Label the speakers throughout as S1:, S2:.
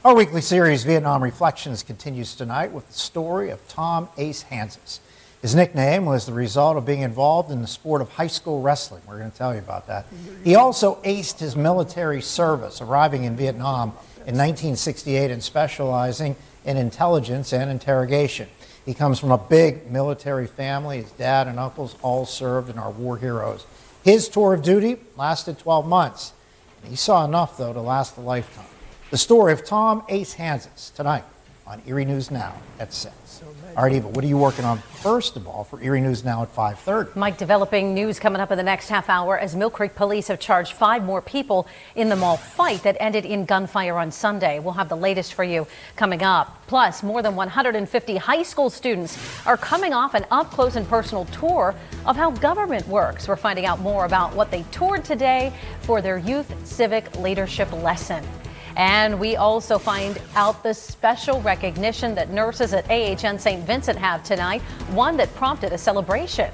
S1: Our weekly series, Vietnam Reflections, continues tonight with the story of Tom Ace Hanses. His nickname was the result of being involved in the sport of high school wrestling. We're going to tell you about that. He also aced his military service, arriving in Vietnam in 1968 and specializing in intelligence and interrogation. He comes from a big military family. His dad and uncles all served and are war heroes. His tour of duty lasted 12 months. He saw enough, though, to last a lifetime. The story of Tom Ace Hanses tonight on Erie News Now at 6. All right, Eva, what are you working on first of all for Erie News Now at 5:30?
S2: Mike, developing news coming up in the next half hour as Mill Creek police have charged 5 more people in the mall fight that ended in gunfire on Sunday. We'll have the latest for you coming up. Plus, more than 150 high school students are coming off an up-close and personal tour of how government works. We're finding out more about what they toured today for their youth civic leadership lesson. And we also find out the special recognition that nurses at AHN St. Vincent have tonight, one that prompted a celebration.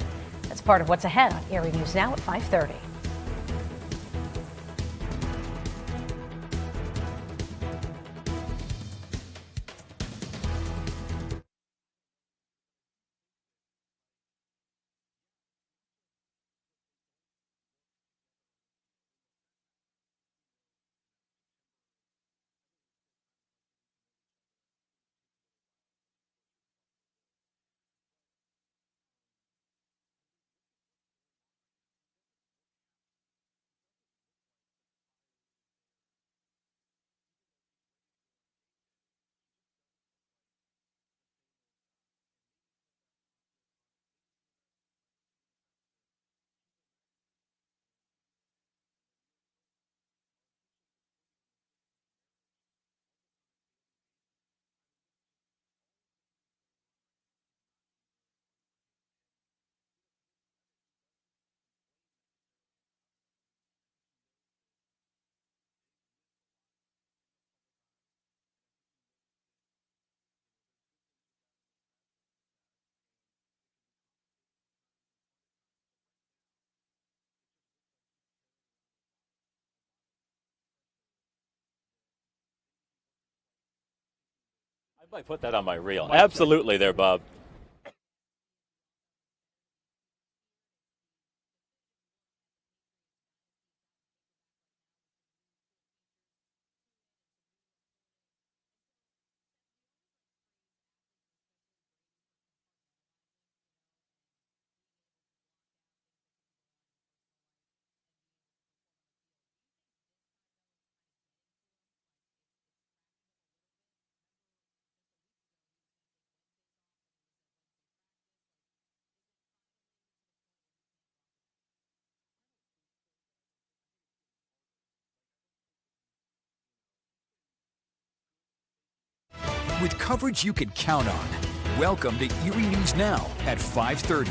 S2: That's part of what's ahead on Erie News Now at 5:30.
S3: I might put that on my reel. Absolutely there, Bob.
S4: With coverage you can count on. Welcome to Erie News Now at 5:30.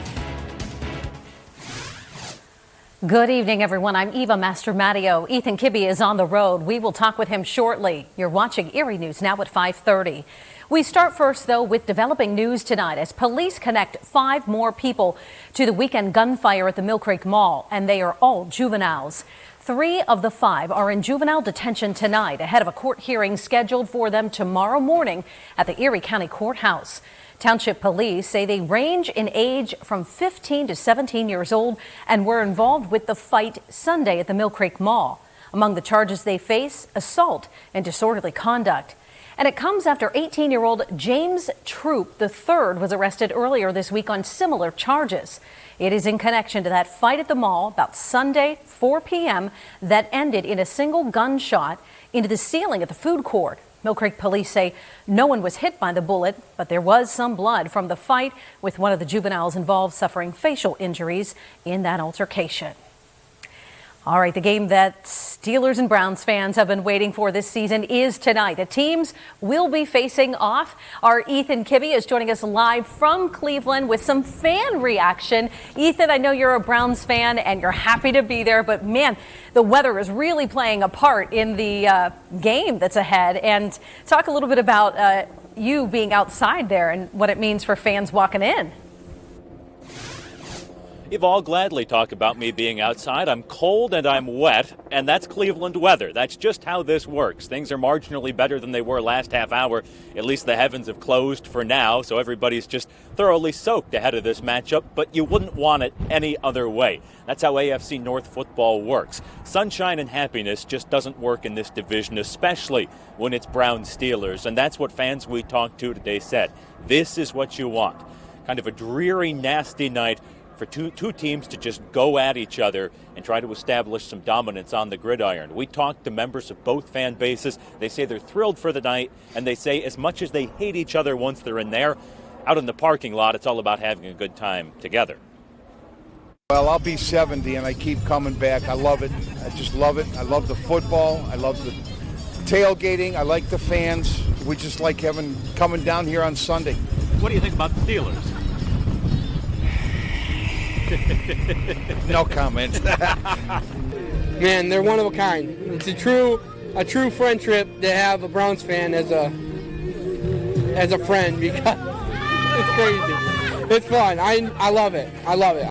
S2: Good evening, everyone. I'm Eva Mastromattio. Ethan Kibbe is on the road. We will talk with him shortly. You're watching Erie News Now at 5:30. We start first, though, with developing news tonight as police connect 5 more people to the weekend gunfire at the Mill Creek Mall, and they are all juveniles. 3 of the 5 are in juvenile detention tonight ahead of a court hearing scheduled for them tomorrow morning at the Erie County Courthouse. Township police say they range in age from 15 to 17 years old and were involved with the fight Sunday at the Mill Creek Mall. Among the charges they face, assault and disorderly conduct. And it comes after 18-year-old James Troop III was arrested earlier this week on similar charges. It is in connection to that fight at the mall about Sunday, 4 p.m. that ended in a single gunshot into the ceiling at the food court. Mill Creek police say no one was hit by the bullet, but there was some blood from the fight, with one of the juveniles involved suffering facial injuries in that altercation. All right, the game that Steelers and Browns fans have been waiting for this season is tonight. The teams will be facing off. Our Ethan Kibbe is joining us live from Cleveland with some fan reaction. Ethan, I know you're a Browns fan and you're happy to be there, but man, the weather is really playing a part in the game that's ahead. And talk a little bit about you being outside there and what it means for fans walking in.
S3: Eva, I'll gladly talk about me being outside. I'm cold and I'm wet, and that's Cleveland weather. That's just how this works. Things are marginally better than they were last half hour. At least the heavens have closed for now, so everybody's just thoroughly soaked ahead of this matchup, but you wouldn't want it any other way. That's how AFC North football works. Sunshine and happiness just doesn't work in this division, especially when it's Brown Steelers, and that's what fans we talked to today said. This is what you want. Kind of a dreary, nasty night for two teams to just go at each other and try to establish some dominance on the gridiron. We talked to members of both fan bases. They say they're thrilled for the night, and they say as much as they hate each other once they're in there, out in the parking lot, it's all about having a good time together.
S5: Well, I'll be 70 and I keep coming back. I love it. I just love it. I love the football. I love the tailgating. I like the fans. We just like coming down here on Sunday.
S3: What do you think about the Steelers?
S5: No comment.
S6: Man, they're one of a kind. It's a true friendship to have a Browns fan as a friend, because it's crazy. It's fun. I love it. I love it.